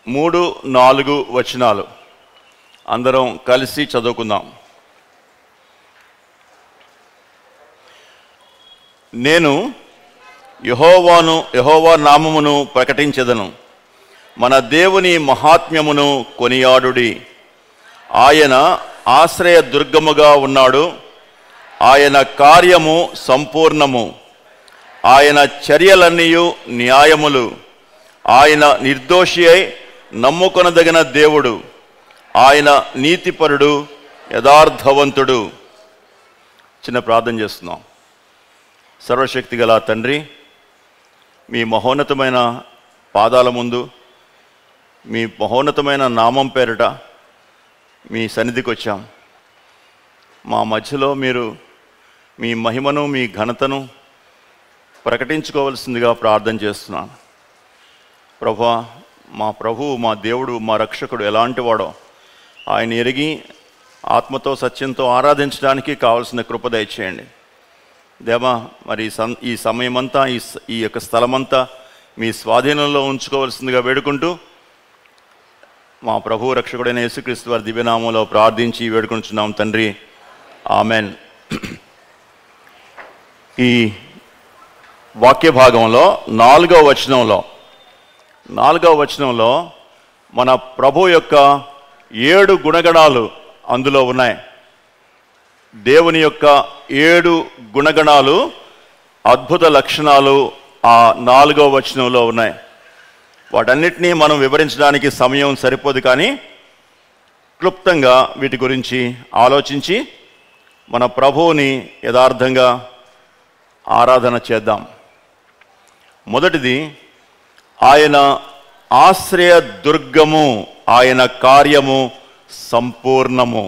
3, 4 వచనాలు అందరం కలిసి చదువుకుందాం. నేను యెహోవా నామమును ప్రకటించెదను. మన దేవుని మహాత్మ్యమును కొనియాడుడి. ఆయన ఆశ్రయ దుర్గముగా ఉన్నాడు. ఆయన కార్యము సంపూర్ణము. ఆయన చర్యలన్నీయు న్యాయములు. ఆయన నిర్దోషి అయి నమ్ముకొనదగిన దేవుడు. ఆయన నీతిపరుడు, యథార్థవంతుడు. చిన్న ప్రార్థన చేస్తున్నాం. సర్వశక్తి గల తండ్రి, మీ మహోన్నతమైన పాదాల ముందు, మీ మహోన్నతమైన నామం పేరిట మీ సన్నిధికి వచ్చాం. మా మధ్యలో మీరు మీ మహిమను, మీ ఘనతను ప్రకటించుకోవాల్సిందిగా ప్రార్థన చేస్తున్నాను. ప్రభువా, మా ప్రభువు, మా దేవుడు, మా రక్షకుడు ఎలాంటి వాడో ఆయన ఎరిగి ఆత్మతో సత్యంతో ఆరాధించడానికి కావలసిన కృప దయచేయండి. దేవా, మరి ఈ సమయమంతా ఈ యొక్క స్థలమంతా మీ స్వాధీనంలో ఉంచుకోవాల్సిందిగా వేడుకుంటూ మా ప్రభు రక్షకుడైన యేసుక్రీస్తు వారి దివ్యనామంలో ప్రార్థించి వేడుకుంటున్నాం తండ్రి, ఆమెన్. ఈ వాక్య భాగంలో 4వ వచనంలో మన ప్రభు యొక్క 7 గుణగణాలు అందులో ఉన్నాయి. దేవుని యొక్క 7 గుణగణాలు, అద్భుత లక్షణాలు ఆ 4వ వచనంలో ఉన్నాయి. వాటన్నిటినీ మనం వివరించడానికి సమయం సరిపోదు, కానీ క్లుప్తంగా వీటి గురించి ఆలోచించి మన ప్రభువుని యథార్థంగా ఆరాధన చేద్దాం. మొదటిది, ఆయన ఆశ్రయ దుర్గము, ఆయన కార్యము సంపూర్ణము.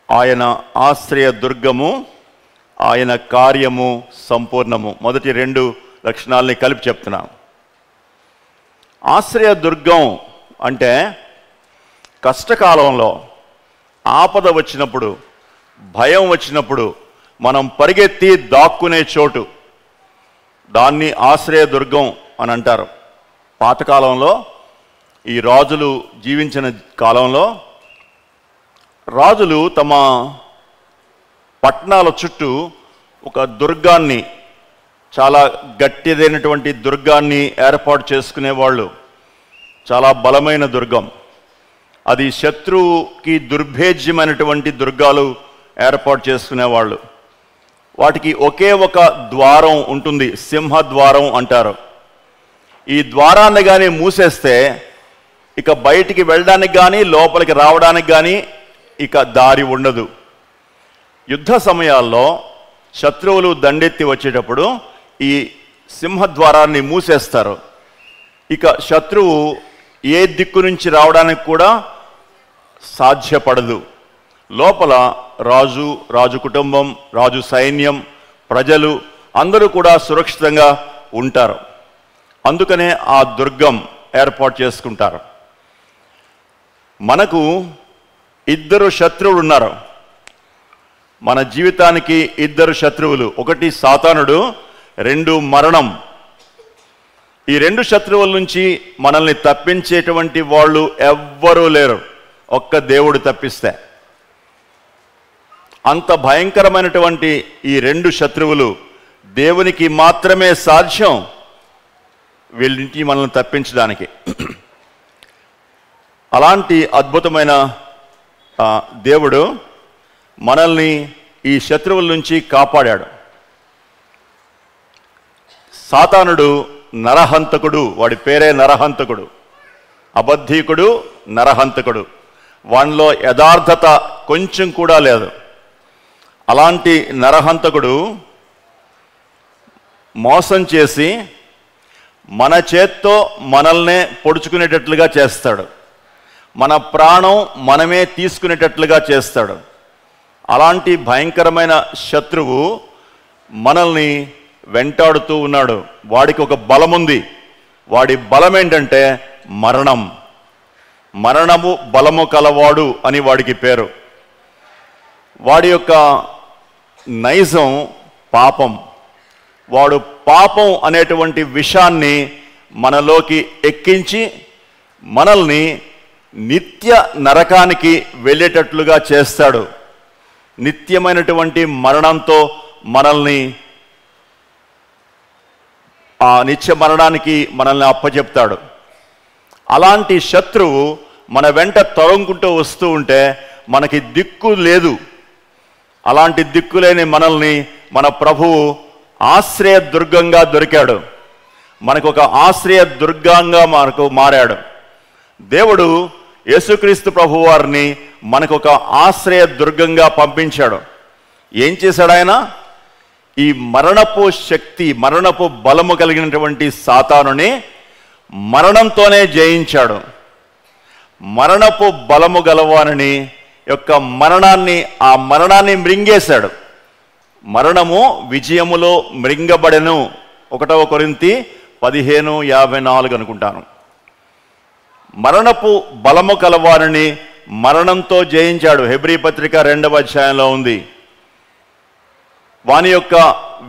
ఆయన ఆశ్రయ దుర్గము, ఆయన కార్యము సంపూర్ణము. మొదటి 2 లక్షణాలని కలిపి చెప్తున్నాం. ఆశ్రయ దుర్గం అంటే కష్టకాలంలో, ఆపద వచ్చినప్పుడు, భయం వచ్చినప్పుడు మనం పరిగెత్తి దాక్కునే చోటు, దాన్ని ఆశ్రయ దుర్గం అని అంటారు. పాతకాలంలో, ఈ రాజులు జీవించిన కాలంలో రాజులు తమ పట్టణాల చుట్టూ ఒక దుర్గాన్ని, చాలా గట్టిదైనటువంటి దుర్గాన్ని ఏర్పాటు చేసుకునేవాళ్ళు. చాలా బలమైన దుర్గం అది. శత్రువుకి దుర్భేద్యమైనటువంటి దుర్గాలు ఏర్పాటు చేసుకునేవాళ్ళు. వాటికి ఒకే ఒక ద్వారం ఉంటుంది, సింహద్వారం అంటారు. ఈ ద్వారాన్ని కానీ మూసేస్తే ఇక బయటికి వెళ్ళడానికి కానీ లోపలికి రావడానికి కానీ ఇక దారి ఉండదు. యుద్ధ సమయాల్లో శత్రువులు దండెత్తి వచ్చేటప్పుడు ఈ సింహద్వారాన్ని మూసేస్తారు. ఇక శత్రువు ఏ దిక్కు నుంచి రావడానికి కూడా సాధ్యపడదు. లోపల రాజు కుటుంబం, రాజు సైన్యం, ప్రజలు అందరూ కూడా సురక్షితంగా ఉంటారు. అందుకనే ఆ దుర్గం ఏర్పాటు చేసుకుంటారు. మనకు 2 శత్రువులు ఉన్నారు. మన జీవితానికి 2 శత్రువులు. ఒకటి సాతానుడు, 2 మరణం. ఈ 2 శత్రువుల నుంచి మనల్ని తప్పించేటువంటి వాళ్ళు ఎవ్వరూ లేరు, ఒక్క దేవుడు తప్పిస్తే. అంత భయంకరమైనటువంటి ఈ 2 శత్రువులు దేవునికి మాత్రమే సాధ్యం వీళ్ళింటి మనల్ని తప్పించడానికి. అలాంటి అద్భుతమైన దేవుడు మనల్ని ఈ శత్రువుల నుంచి కాపాడాడు. సాతానుడు నరహంతకుడు, వాడి పేరే నరహంతకుడు, అబద్ధీకుడు, నరహంతకుడు. వానిలో యథార్థత కొంచెం కూడా లేదు. అలాంటి నరహంతకుడు మోసం చేసి మన చేత్తో మనల్నే పొడుచుకునేటట్లుగా చేస్తాడు. మన ప్రాణం మనమే తీసుకునేటట్లుగా చేస్తాడు. అలాంటి భయంకరమైన శత్రువు మనల్ని వెంటాడుతూ ఉన్నాడు. వాడికి ఒక బలం ఉంది. వాడి బలం ఏంటంటే మరణం. మరణము బలము కలవాడు అని వాడికి పేరు. వాడి యొక్క నైజం పాపం. వాడు పాపం అనేటువంటి విషాన్ని మనలోకి ఎక్కించి మనల్ని నిత్య నరకానికి వెళ్ళేటట్లుగా చేస్తాడు. నిత్యమైనటువంటి మరణంతో మనల్ని ఆ నిత్య మరణానికి మనల్ని అప్పచెప్తాడు. అలాంటి శత్రువు మన వెంట తరుముకుంటూ వస్తూ ఉంటే మనకి దిక్కు లేదు. అలాంటి దిక్కులేని మనల్ని మన ప్రభువు ఆశ్రయ దుర్గంగా దొరికాడు. మనకు ఒక ఆశ్రయ దుర్గంగా మనకు మారాడు. దేవుడు యేసుక్రీస్తు ప్రభు వారిని మనకు ఒక ఆశ్రయ దుర్గంగా పంపించాడు. ఏం చేశాడు ఆయన? ఈ మరణపు శక్తి, మరణపు బలము కలిగినటువంటి సాతానుని మరణంతోనే జయించాడు. మరణపు బలము గలవాని యొక్క ఆ మరణాన్ని మృంగేశాడు. మరణము విజయములో మృంగబడెను. 1 కొరింథీ 15:54 అనుకుంటాను. మరణపు బలము కలవారిని మరణంతో జయించాడు. హెబ్రీ పత్రిక 2వ అధ్యాయంలో ఉంది. వాని యొక్క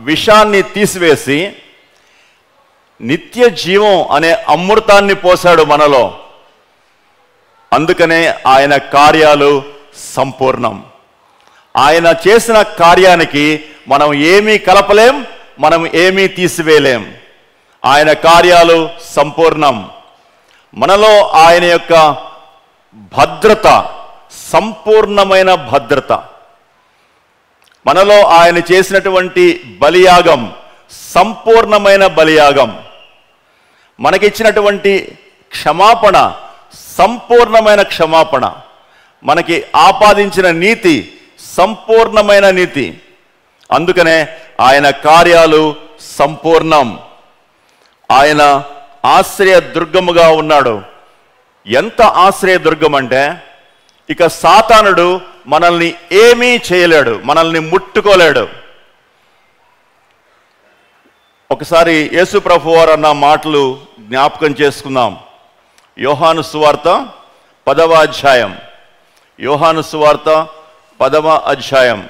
విషాన్ని తీసివేసి నిత్య జీవం అనే అమృతాన్ని పోశాడు మనలో. అందుకనే ఆయన కార్యాలు సంపూర్ణం. ఆయన చేసిన కార్యానికి మనం ఏమీ కలపలేం, మనం ఏమీ తీసివేయలేం. ఆయన కార్యాలు సంపూర్ణం. మనలో ఆయన యొక్క భద్రత, సంపూర్ణమైన భద్రత. మనలో ఆయన చేసినటువంటి బలియాగం సంపూర్ణమైన బలియాగం. మనకిచ్చినటువంటి క్షమాపణ సంపూర్ణమైన క్షమాపణ. మనకి ఆపాదించిన నీతి సంపూర్ణమైన నీతి. అందుకనే ఆయన కార్యాలు సంపూర్ణం. ఆయన ఆశ్రయ దుర్గముగా ఉన్నాడు. ఎంత ఆశ్రయ దుర్గం అంటే ఇక సాతానుడు మనల్ని ఏమీ చేయలేడు, మనల్ని ముట్టుకోలేడు. ఒకసారి యేసు ప్రభు వారు అన్న మాటలు జ్ఞాపకం చేసుకుందాం. యోహాను సువార్త 10వ అధ్యాయం. యోహాను సువార్త 10వ అధ్యాయం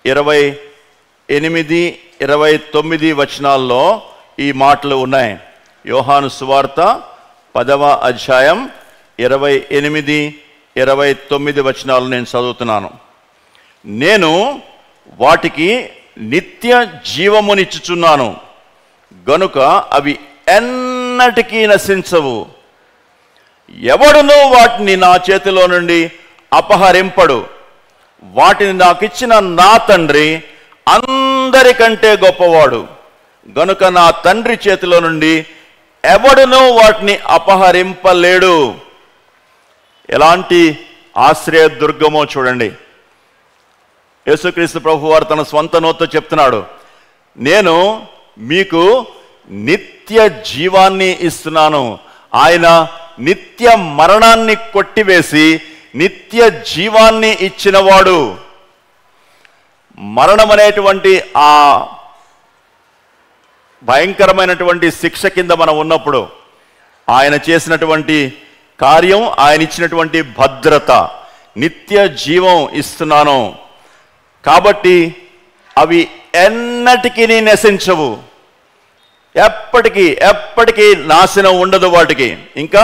28, 29 వచనాల్లో ఈ మాటలు ఉన్నాయి. యోహాను సువార్త 10వ అధ్యాయం 28, 29 వచనాలు నేను చదువుతున్నాను. నేను వాటికి నిత్య జీవమునిచ్చుచున్నాను గనుక అవి ఎన్నటికీ నశించవు. ఎవడునూ వాటిని నా చేతిలో నుండి అపహరింపడు. వాటిని నాకిచ్చిన నా తండ్రి అందరికంటే గొప్పవాడు గనుక నా తండ్రి చేతిలో నుండి ఎవడునూ వాటిని అపహరింపలేడు. ఎలాంటి ఆశ్రయ దుర్గమో చూడండి. యేసుక్రీస్తు ప్రభు వారు తన స్వంత నోటితో చెప్తున్నాడు, నేను మీకు నిత్య జీవాన్ని ఇస్తున్నాను. ఆయన నిత్య మరణాన్ని కొట్టివేసి నిత్య జీవాన్ని ఇచ్చినవాడు. మరణం అనేటువంటి ఆ భయంకరమైనటువంటి శిక్ష కింద మనం ఉన్నప్పుడు ఆయన చేసినటువంటి కార్యం, ఆయన ఇచ్చినటువంటి భద్రత, నిత్య జీవం ఇస్తున్నాను. కాబట్టి అవి ఎన్నటికీ నశించవు. ఎప్పటికీ నాశనం ఉండదు వాటికి. ఇంకా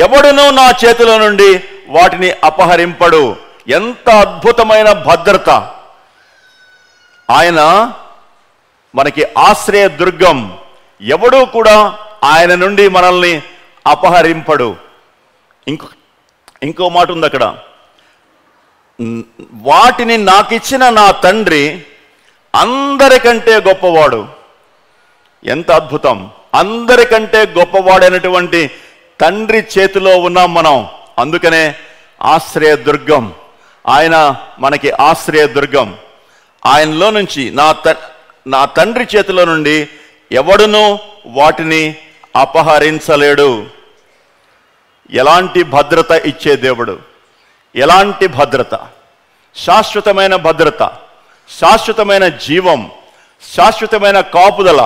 ఎవడునూ నా చేతిలో నుండి వాటిని అపహరింపడు. ఎంత అద్భుతమైన భద్రత! ఆయన మనకి ఆశ్రయ దుర్గం. ఎవడూ కూడా ఆయన నుండి మనల్ని అపహరింపడు. ఇంకో మాట ఉంది అక్కడ, వాటిని నాకిచ్చిన నా తండ్రి అందరికంటే గొప్పవాడు. ఎంత అద్భుతం! అందరికంటే గొప్పవాడైనటువంటి తండ్రి చేతిలో ఉన్నాం మనం. అందుకనే ఆశ్రయ దుర్గం. ఆయన మనకి ఆశ్రయ దుర్గం. ఆయనలో నుంచి నా తండ్రి చేతిలో నుండి ఎవడునూ వాటిని అపహరించలేడు. ఎలాంటి భద్రత ఇచ్చే దేవుడు! ఎలాంటి భద్రత! శాశ్వతమైన భద్రత, శాశ్వతమైన జీవం, శాశ్వతమైన కాపుదల,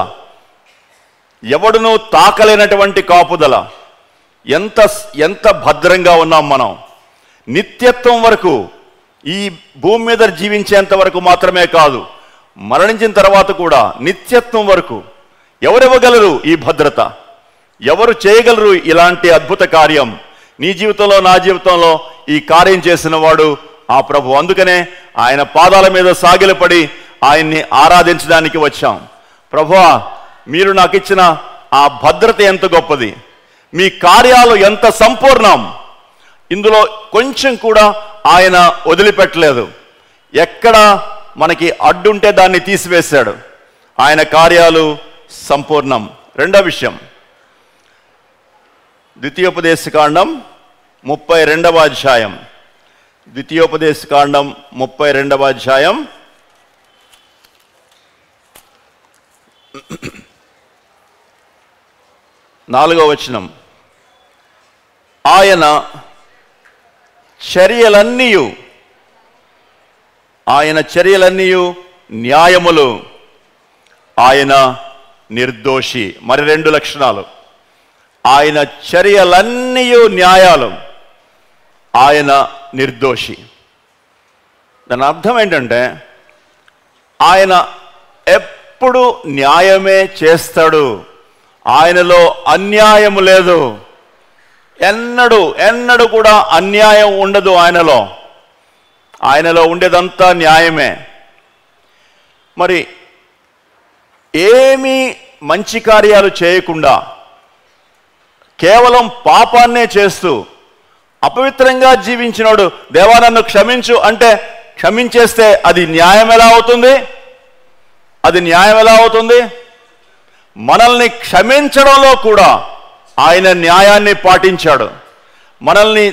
ఎవడునూ తాకలేనటువంటి కాపుదల. ఎంత భద్రంగా ఉన్నాం మనం! నిత్యత్వం వరకు, ఈ భూమి మీద జీవించేంత వరకు మాత్రమే కాదు, మరణించిన తర్వాత కూడా నిత్యత్వం వరకు ఎవరివ్వగలరు ఈ భద్రత? ఎవరు చేయగలరు ఇలాంటి అద్భుత కార్యం? నీ జీవితంలో, నా జీవితంలో ఈ కార్యం చేసిన వాడు ఆ ప్రభు. అందుకనే ఆయన పాదాల మీద సాగిలపడి ఆయన్ని ఆరాధించడానికి వచ్చాం. ప్రభువా, మీరు నాకు ఇచ్చిన ఆ భద్రత ఎంత గొప్పది, మీ కార్యాలు ఎంత సంపూర్ణం. ఇందులో కొంచెం కూడా ఆయన వదిలిపెట్టలేదు. ఎక్కడ మనకి అడ్డుంటే దాన్ని తీసివేశాడు. ఆయన కార్యాలు సంపూర్ణం. రెండో విషయం, ద్వితీయోపదేశకాండం 32వ అధ్యాయం. ద్వితీయోపదేశకాండం 32వ అధ్యాయం 4వ వచనం. ఆయన చర్యలన్నీ న్యాయములు, ఆయన నిర్దోషి. మరి 2 లక్షణాలు, ఆయన చర్యలన్నీ న్యాయాలు, ఆయన నిర్దోషి. దాని అర్థం ఏంటంటే ఆయన ఎప్పుడు న్యాయమే చేస్తాడు. ఆయనలో అన్యాయం లేదు. ఎన్నడూ కూడా అన్యాయం ఉండదు ఆయనలో ఉండేదంతా న్యాయమే. మరి ఏమీ మంచి కార్యాలు చేయకుండా కేవలం పాపాన్నే చేస్తూ అపవిత్రంగా జీవించినోడు దేవా నన్ను క్షమించు అంటే క్షమించేస్తే అది న్యాయం ఎలా అవుతుంది? మనల్ని క్షమించడంలో కూడా ఆయన న్యాయాన్ని పాటించాడు. మనల్ని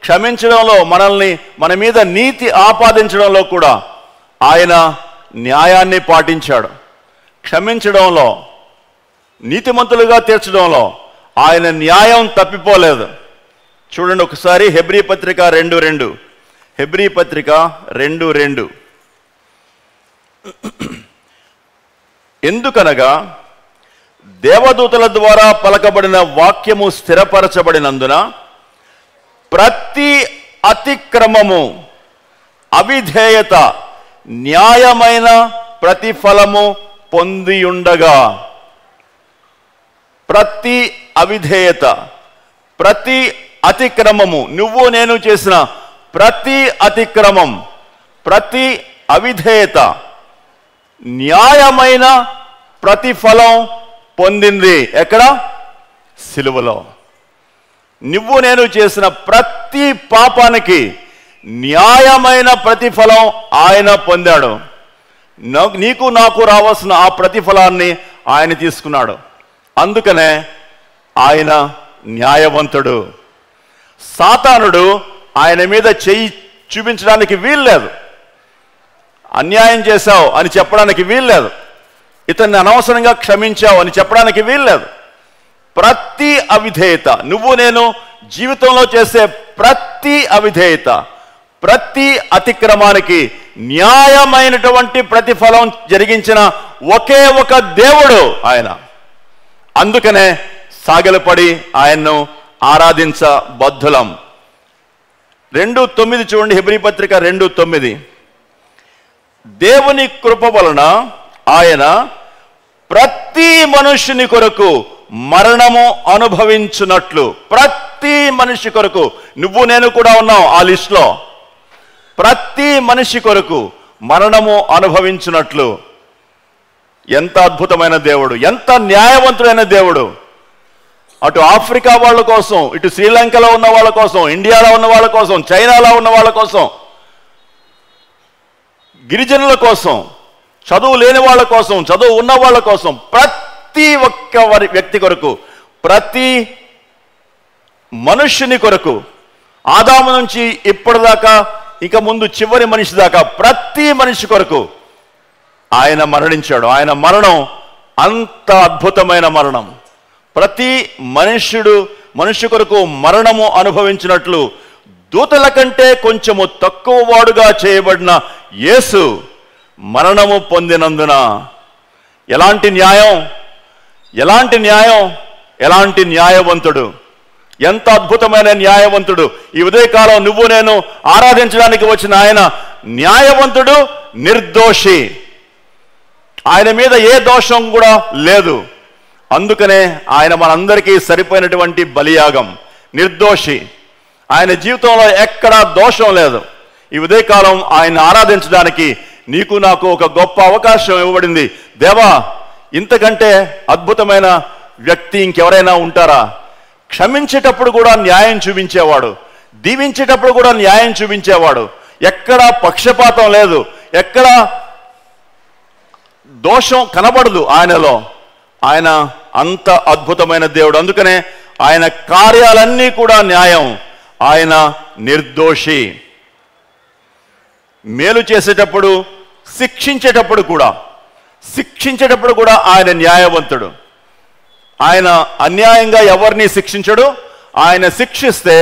క్షమించడంలో, మన మీద నీతి ఆపాదించడంలో కూడా ఆయన న్యాయాన్ని పాటించాడు. క్షమించడంలో, నీతిమంతులుగా తీర్చడంలో ఆయన న్యాయం తప్పిపోలేదు. చూడండి ఒకసారి హెబ్రీ పత్రిక 2:2. హెబ్రీ పత్రిక 2:2. ఎందుకనగా దేవదూతల ద్వారా పలకబడిన వాక్యము స్థిరపరచబడినందున ప్రతి అతిక్రమము, అవిధేయత న్యాయమైన ప్రతిఫలము పొందియుండగా, ప్రతి అవిధేయత, ప్రతి అతిక్రమము, నువ్వు నేను చేసిన ప్రతి అతిక్రమం, ప్రతి అవిధేయత న్యాయమైన ప్రతిఫలం పొందింది. ఎక్కడ? సిలువలో. నువ్వు నేను చేసిన ప్రతి పాపానికి న్యాయమైన ప్రతిఫలం ఆయన పొందాడు. నీకు నాకు రావాల్సిన ఆ ప్రతిఫలాన్ని ఆయన తీసుకున్నాడు. అందుకనే ఆయన న్యాయవంతుడు. సాతానుడు ఆయన మీద చెయ్యి చూపించడానికి వీల్లేదు. అన్యాయం చేశావు అని చెప్పడానికి వీల్లేదు. ఇతన్ని అనవసరంగా క్షమించావు అని చెప్పడానికి వీల్లేదు. ప్రతి అవిధేయత, నువ్వు నేను జీవితంలో చేసే ప్రతి అవిధేయత, ప్రతి అతిక్రమానికి న్యాయమైనటువంటి ప్రతిఫలం జరిగించిన ఒకే ఒక దేవుడు ఆయన. అందుకనే సాగిలపడి ఆయన్ను ఆరాధించబద్ధులం. 2:9 చూడండి. హెబ్రీ పత్రిక 2:9. దేవుని కృప వలన ఆయన ప్రతి మనుష్యుని కొరకు మరణము అనుభవించున్నట్లు, ప్రతి మనిషి కొరకు, నువ్వు నేను కూడా ఉన్నాం ఆ లిస్టులో, ప్రతి మనిషి కొరకు మరణము అనుభవించున్నట్లు. ఎంత అద్భుతమైన దేవుడు, ఎంత న్యాయవంతుడైన దేవుడు. అటు ఆఫ్రికా వాళ్ళ కోసం, ఇటు శ్రీలంకలో ఉన్న వాళ్ళ కోసం, ఇండియాలో ఉన్న వాళ్ళ కోసం, చైనాలో ఉన్న వాళ్ళ కోసం, గిరిజనుల కోసం, చదువు లేని వాళ్ళ కోసం, చదువు ఉన్న వాళ్ళ కోసం, ప్రతి ఒక్క వ్యక్తి కొరకు, ప్రతి మనుష్యుని కొరకు, ఆదాము నుంచి ఇప్పటిదాకా ఇక ముందు చివరి మనిషి దాకా ప్రతి మనిషి కొరకు ఆయన మరణించాడు. ఆయన మరణం అంత అద్భుతమైన మరణం. ప్రతి మనిషి కొరకు మరణము అనుభవించినట్లు దూతల కంటే కొంచెము తక్కువ వాడుగా చేయబడిన యేసు మరణము పొందినందున ఎలాంటి న్యాయం, ఎలాంటి న్యాయం, ఎలాంటి న్యాయవంతుడు, ఎంత అద్భుతమైన న్యాయవంతుడు. ఈ ఉదయకాలం నువ్వు నేను ఆరాధించడానికి వచ్చిన ఆయన న్యాయవంతుడు, నిర్దోషి. ఆయన మీద ఏ దోషం కూడా లేదు. అందుకనే ఆయన మనందరికీ సరిపోయినటువంటి బలియాగం, నిర్దోషి. ఆయన జీవితంలో ఎక్కడా దోషం లేదు. ఈ ఉదయకాలం ఆయన ఆరాధించడానికి నీకు నాకు ఒక గొప్ప అవకాశం ఇవ్వబడింది. దేవా, ఇంతకంటే అద్భుతమైన వ్యక్తి ఇంకెవరైనా ఉంటారా? క్షమించేటప్పుడు కూడా న్యాయం చూపించేవాడు, దీవించేటప్పుడు కూడా న్యాయం చూపించేవాడు. ఎక్కడా పక్షపాతం లేదు, ఎక్కడా దోషం కనబడదు ఆయనలో. ఆయన అంత అద్భుతమైన దేవుడు. అందుకనే ఆయన కార్యాలన్నీ కూడా న్యాయం. ఆయన నిర్దోషి. మేలు చేసేటప్పుడు, శిక్షించేటప్పుడు కూడా ఆయన న్యాయవంతుడు. ఆయన అన్యాయంగా ఎవరిని శిక్షించడు. ఆయన శిక్షిస్తే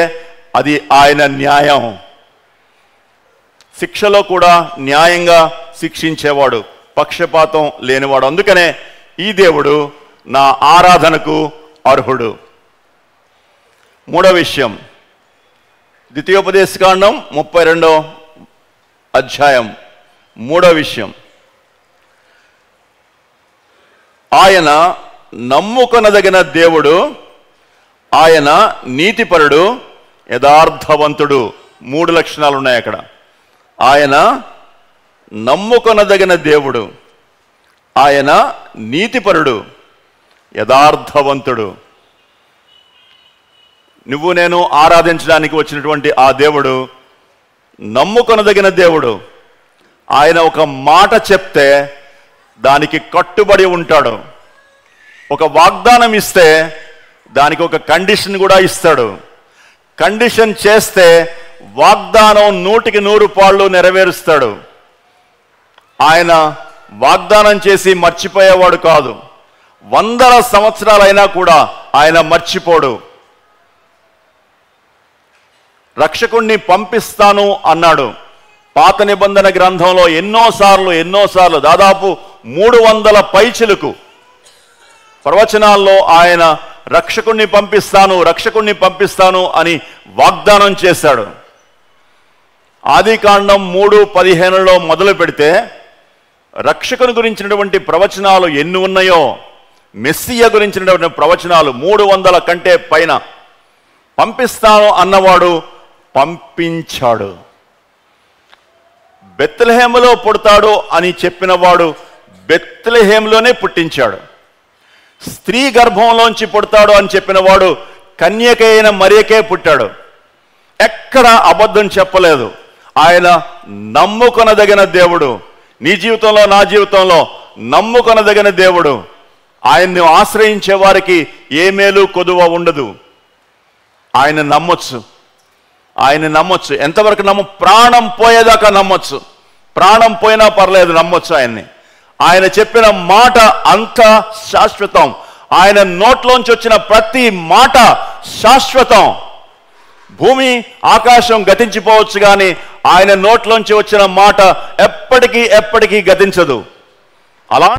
అది ఆయన న్యాయం. శిక్షలో కూడా న్యాయంగా శిక్షించేవాడు, పక్షపాతం లేనివాడు. అందుకనే ఈ దేవుడు నా ఆరాధనకు అర్హుడు. మూడో విషయం, ద్వితీయోపదేశకాండం 32వ అధ్యాయం 3వ విషయం, ఆయన నమ్ముకొనదగిన దేవుడు, ఆయన నీతిపరుడు, యథార్థవంతుడు. 3 లక్షణాలు ఉన్నాయి అక్కడ. ఆయన నమ్ముకొనదగిన దేవుడు, ఆయన నీతిపరుడు, యథార్థవంతుడు. నువ్వు నేను ఆరాధించడానికి వచ్చినటువంటి ఆ దేవుడు నమ్ముకొనదగిన దేవుడు. ఆయన ఒక మాట చెప్తే దానికి కట్టుబడి ఉంటాడు. ఒక వాగ్దానం ఇస్తే దానికి ఒక కండిషన్ కూడా ఇస్తాడు. కండిషన్ చేస్తే వాగ్దానం 100కి 100 పాళ్ళు నెరవేరుస్తాడు. ఆయన వాగ్దానం చేసి మర్చిపోయేవాడు కాదు. 100 సంవత్సరాలైనా కూడా ఆయన మర్చిపోడు. రక్షకుణ్ణి పంపిస్తాను అన్నాడు. పాత నిబంధన గ్రంథంలో ఎన్నోసార్లు దాదాపు 300 పైచిలకు ప్రవచనాల్లో ఆయన రక్షకుణ్ణి పంపిస్తాను అని వాగ్దానం చేశాడు. ఆదికాండం 3:15లో మొదలు పెడితే రక్షకుని గురించినటువంటి ప్రవచనాలు ఎన్ని ఉన్నాయో, మెస్సియా గురించినటువంటి ప్రవచనాలు 300 కంటే పైన. పంపిస్తాను అన్నవాడు పంపించాడు. బెత్లెహేములో పుడతాడు అని చెప్పినవాడు బెత్లెహేములోనే పుట్టించాడు. స్త్రీ గర్భంలోంచి పుడతాడు అని చెప్పినవాడు కన్యకైన మరియకే పుట్టాడు. ఎక్కడ అబద్ధం చెప్పలేదు. ఆయన నమ్ముకొనదగిన దేవుడు. నీ జీవితంలో, నా జీవితంలో నమ్ముకొనదగిన దేవుడు. ఆయన్ని ఆశ్రయించే వారికి ఏ మేలు కొదువ ఉండదు. ఆయన నమ్మొచ్చు. ఎంతవరకు ప్రాణం పోయేదాకా నమ్మొచ్చు. ప్రాణం పోయినా పర్లేదు, నమ్మొచ్చు ఆయన్ని. ఆయన చెప్పిన మాట అంత శాశ్వతం. ఆయన నోట్లోంచి వచ్చిన ప్రతి మాట శాశ్వతం. భూమి ఆకాశం గతించిపోవచ్చు, కానీ ఆయన నోట్లోంచి వచ్చిన మాట ఎప్పటికీ గతించదు. అలా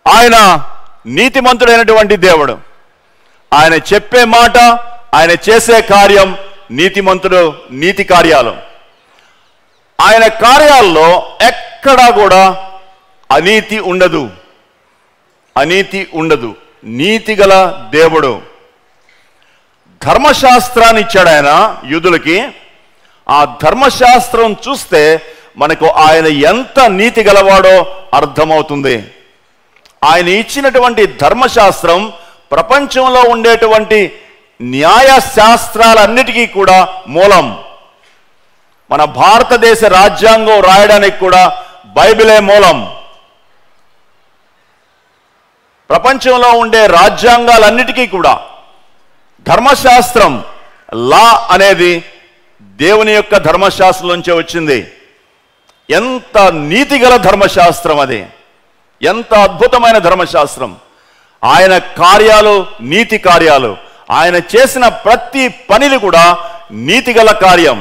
ఆయన నీతిమంతుడైనటువంటి దేవుడు. ఆయన చెప్పే మాట, ఆయన చేసే కార్యం నీతిమంతుడు, నీతి కార్యాలు. ఆయన కార్యాల్లో ఎక్కడా కూడా అనీతి ఉండదు. నీతి గల దేవుడు. ధర్మశాస్త్రాన్ని ఇచ్చాడు ఆయన యూదులకి. ఆ ధర్మశాస్త్రం చూస్తే మనకు ఆయన ఎంత నీతి గలవాడో అర్థమవుతుంది. ఆయన ఇచ్చినటువంటి ధర్మశాస్త్రం ప్రపంచంలో ఉండేటువంటి న్యాయ శాస్త్రాలన్నిటికీ కూడా మూలం. మన భారతదేశ రాజ్యాంగం రాయడానికి కూడా బైబిలే మూలం. ప్రపంచంలో ఉండే రాజ్యాంగాలన్నిటికీ కూడా ధర్మశాస్త్రం, లా అనేది దేవుని యొక్క ధర్మశాస్త్రం నుంచే వచ్చింది. ఎంత నీతిగల ధర్మశాస్త్రం అది, ఎంత అద్భుతమైన ధర్మశాస్త్రం. ఆయన కార్యాలు నీతి కార్యాలు, ఆయన చేసిన ప్రతి పనిని కూడా నీతిగల కార్యం.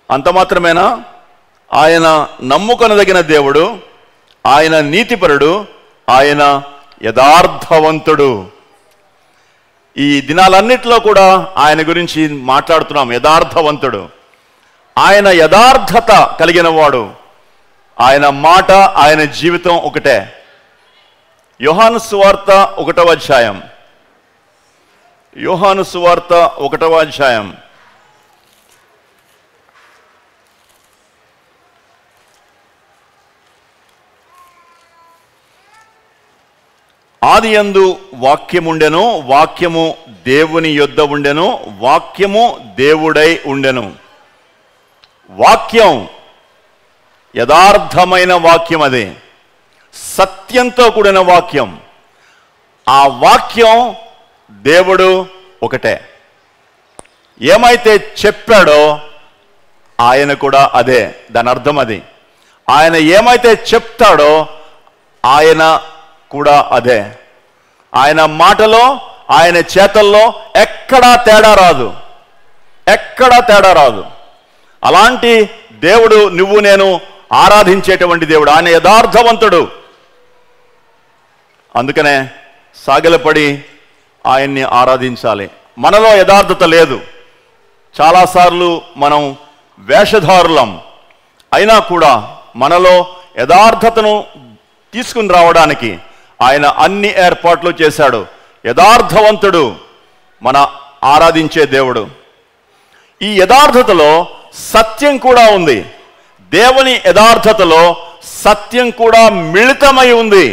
అంత మాత్రమేనా? ఆయన నమ్ముకొనదగిన దేవుడు, ఆయన నీతిపరుడు, ఆయన యథార్థవంతుడు. ఈ దినాలన్నిటిలో కూడా ఆయన గురించి మాట్లాడుతున్నాం. యథార్థవంతుడు, ఆయన యథార్థత కలిగిన వాడు. ఆయన మాట, ఆయన జీవితం ఒకటే. యోహాను సువార్త 1వ అధ్యాయం, యోహాను సువార్త 1వ అధ్యాయం ఆదియందు వాక్యముండెను, వాక్యము దేవుని యొద్ద ఉండెను, వాక్యము దేవుడై ఉండెను. వాక్యం యథార్థమైన వాక్యం, అది సత్యంతో కూడిన వాక్యం. ఆ వాక్యం దేవుడు ఒకటే. ఏమైతే చెప్పాడో ఆయన కూడా అదే. దాని అర్థం అది. ఆయన ఏమైతే చెప్తాడో ఆయన కూడా అదే. ఆయన మాటలో, ఆయన చేతల్లో ఎక్కడా తేడా రాదు, ఎక్కడా తేడా రాదు. అలాంటి దేవుడు నువ్వు నేను ఆరాధించేటువంటి దేవుడు. ఆయన యథార్థవంతుడు. అందుకనే సాగిలపడి ఆయన్ని ఆరాధించాలి. మనలో యథార్థత లేదు. చాలాసార్లు మనం వేషధారులం. అయినా కూడా మనలో యథార్థతను తీసుకుని రావడానికి ఆయన అన్ని ఏర్పాట్లు చేశాడు. యథార్థవంతుడు మన ఆరాధించే దేవుడు. ఈ యథార్థతలో సత్యం కూడా ఉంది. దేవుని యథార్థతలో సత్యం కూడా మిళితమై ఉంది.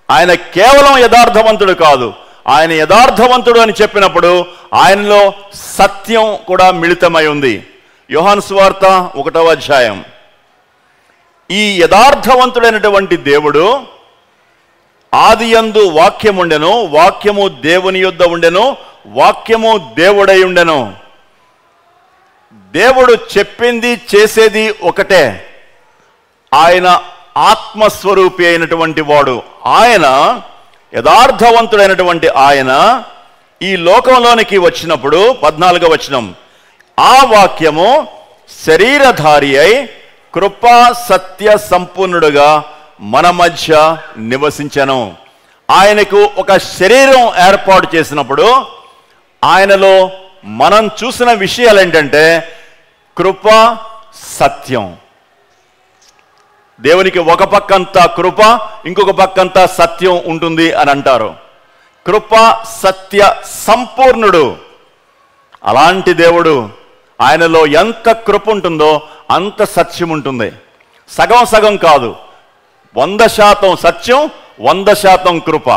ఆయన కేవలం యథార్థవంతుడు కాదు, ఆయన యథార్థవంతుడు అని చెప్పినప్పుడు ఆయనలో సత్యం కూడా మిళితమై ఉంది. యోహాను సువార్త 1వ అధ్యాయం. ఈ యథార్థవంతుడైనటువంటి దేవుడు ఆదియందు వాక్యముండెను, వాక్యము దేవుని యొద్ద ఉండెను, వాక్యము దేవుడై ఉండెను. దేవుడు చెప్పింది చేసేది ఒకటే. ఆయన ఆత్మస్వరూపి అయినటువంటి వాడు. ఆయన యథార్థవంతుడైనటువంటి ఆయన ఈ లోకంలోనికి వచ్చినప్పుడు 14వ వచనం, ఆ వాక్యము శరీరధారి అయి కృపా సత్య సంపూర్ణుడుగా మన మధ్య నివసించెను. ఆయనకు ఒక శరీరం ఏర్పాటు చేసినప్పుడు ఆయనలో మనం చూసిన విషయాలు ఏంటంటే కృప, సత్యం. దేవునికి ఒక పక్కంతా కృప, ఇంకొక పక్కంతా సత్యం ఉంటుంది అని అంటారు. కృప సత్య సంపూర్ణుడు. అలాంటి దేవుడు, ఆయనలో ఎంత కృప ఉంటుందో అంత సత్యం ఉంటుంది. సగం సగం కాదు, 100% సత్యం, 100% కృప.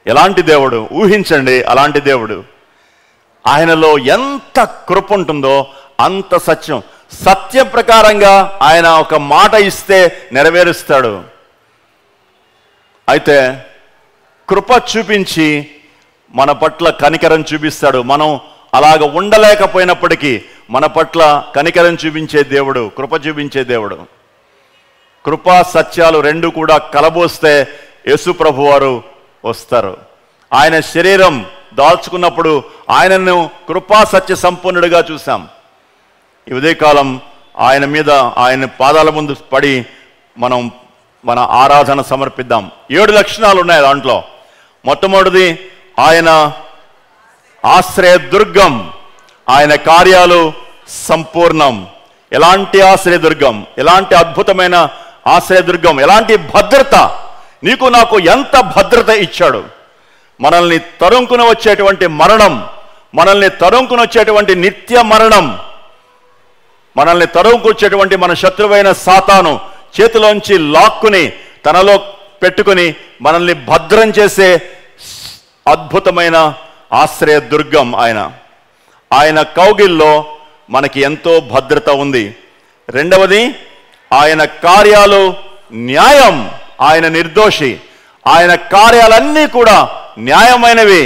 ఎలాంటి దేవుడు ఊహించండి. అలాంటి దేవుడు, ఆయనలో ఎంత కృప ఉంటుందో అంత సత్యం. సత్య ప్రకారంగా ఆయన ఒక మాట ఇస్తే నెరవేరుస్తాడు. అయితే కృప చూపించి మన పట్ల కనికరం చూపిస్తాడు. మనం అలాగ ఉండలేకపోయినప్పటికీ మన పట్ల కనికరం చూపించే దేవుడు, కృప చూపించే దేవుడు. కృపా సత్యాలు రెండు కూడా కలబోస్తే యేసు ప్రభు వారు వస్తారు. ఆయన శరీరం దాల్చుకున్నప్పుడు ఆయనను కృపా సత్య సంపూర్ణుడిగా చూసాం. ఈ ఉదయకాలం ఆయన మీద, ఆయన పాదాల ముందు పడి మనం మన ఆరాధన సమర్పిద్దాం. 7 లక్షణాలు ఉన్నాయి దాంట్లో. మొట్టమొదటిది ఆయన ఆశ్రయదుర్గం, ఆయన కార్యాలు సంపూర్ణం. ఎలాంటి ఆశ్రయదుర్గం, ఎలాంటి అద్భుతమైన ఆశ్రయదుర్గం, ఎలాంటి భద్రత. నీకు నాకు ఎంత భద్రత ఇచ్చాడు. మనల్ని తరుముకుని వచ్చేటువంటి మరణం మనల్ని తరుముకుని వచ్చేటువంటి నిత్య మరణం, మనల్ని తరుముకొచ్చేటువంటి మన శత్రువైన సాతాను చేతిలోంచి లాక్కుని తనలో పెట్టుకుని మనల్ని భద్రం చేసే అద్భుతమైన ఆశ్రయ దుర్గం ఆయన కౌగిల్లో మనకి ఎంతో భద్రత ఉంది. రెండవది, ఆయన కార్యాలు న్యాయం, ఆయన నిర్దోషి, ఆయన కార్యాలన్నీ కూడా న్యాయమైనవి.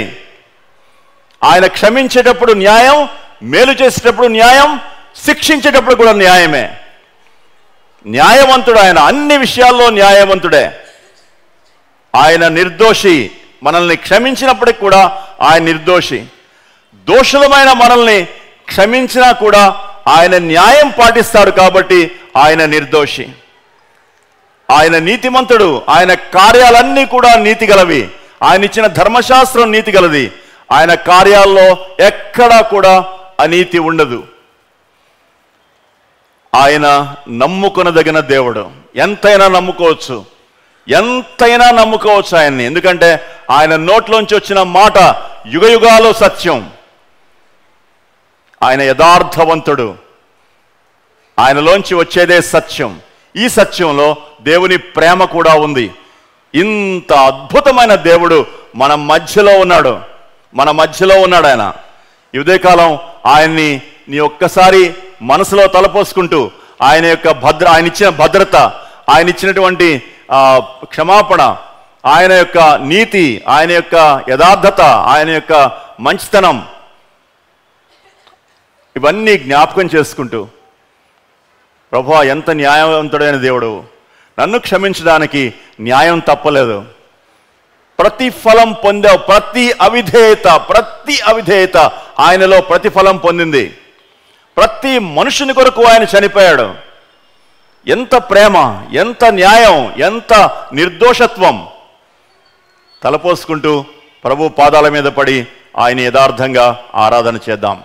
ఆయన క్షమించేటప్పుడు న్యాయం, మేలు చేసేటప్పుడు న్యాయం, శిక్షించేటప్పుడు కూడా న్యాయమే. న్యాయవంతుడు ఆయన, అన్ని విషయాల్లో న్యాయవంతుడే. ఆయన నిర్దోషి, మనల్ని క్షమించినప్పటికి కూడా ఆయన నిర్దోషి. దోషులమైన మనల్ని క్షమించినా కూడా ఆయన న్యాయం పాటిస్తాడు కాబట్టి ఆయన నిర్దోషి. ఆయన నీతిమంతుడు, ఆయన కార్యాలన్నీ కూడా నీతిగలవి. ఆయన ఇచ్చిన ధర్మశాస్త్రం నీతిగలది. ఆయన కార్యాల్లో ఎక్కడా కూడా అనీతి ఉండదు. ఆయన నమ్ముకొనదగిన దేవుడు. ఎంతైనా నమ్ముకోవచ్చు, ఎంతైనా నమ్ముకోవచ్చు ఆయన్ని. ఎందుకంటే ఆయన నోట్లోంచి వచ్చిన మాట యుగయుగాలు సత్యం. ఆయన యథార్థవంతుడు, ఆయనలోంచి వచ్చేదే సత్యం. ఈ సత్యంలో దేవుని ప్రేమ కూడా ఉంది. ఇంత అద్భుతమైన దేవుడు మన మధ్యలో ఉన్నాడు, ఆయన. ఈ ఉదయకాలం ఆయన్ని నీ ఒక్కసారి మనసులో తలపోసుకుంటూ ఆయన ఇచ్చిన భద్రత, ఆయన ఇచ్చినటువంటి క్షమాపణ, ఆయన యొక్క నీతి, ఆయన యొక్క యథార్థత, ఆయన యొక్క మంచితనం, ఇవన్నీ జ్ఞాపకం చేసుకుంటూ, ప్రభువా ఎంత న్యాయవంతుడైన దేవుడు, నన్ను క్షమించడానికి న్యాయం తప్పలేదు, ప్రతిఫలం పొందావు. ప్రతి అవిధేయత ఆయనలో ప్రతిఫలం పొందింది. ప్రతి మనుషుని కొరకు ఆయన చనిపోయాడు. ఎంత ప్రేమ, ఎంత న్యాయం, ఎంత నిర్దోషత్వం. తలపోసుకుంటూ ప్రభు పాదాల మీద పడి ఆయన యథార్థంగా ఆరాధన చేద్దాం.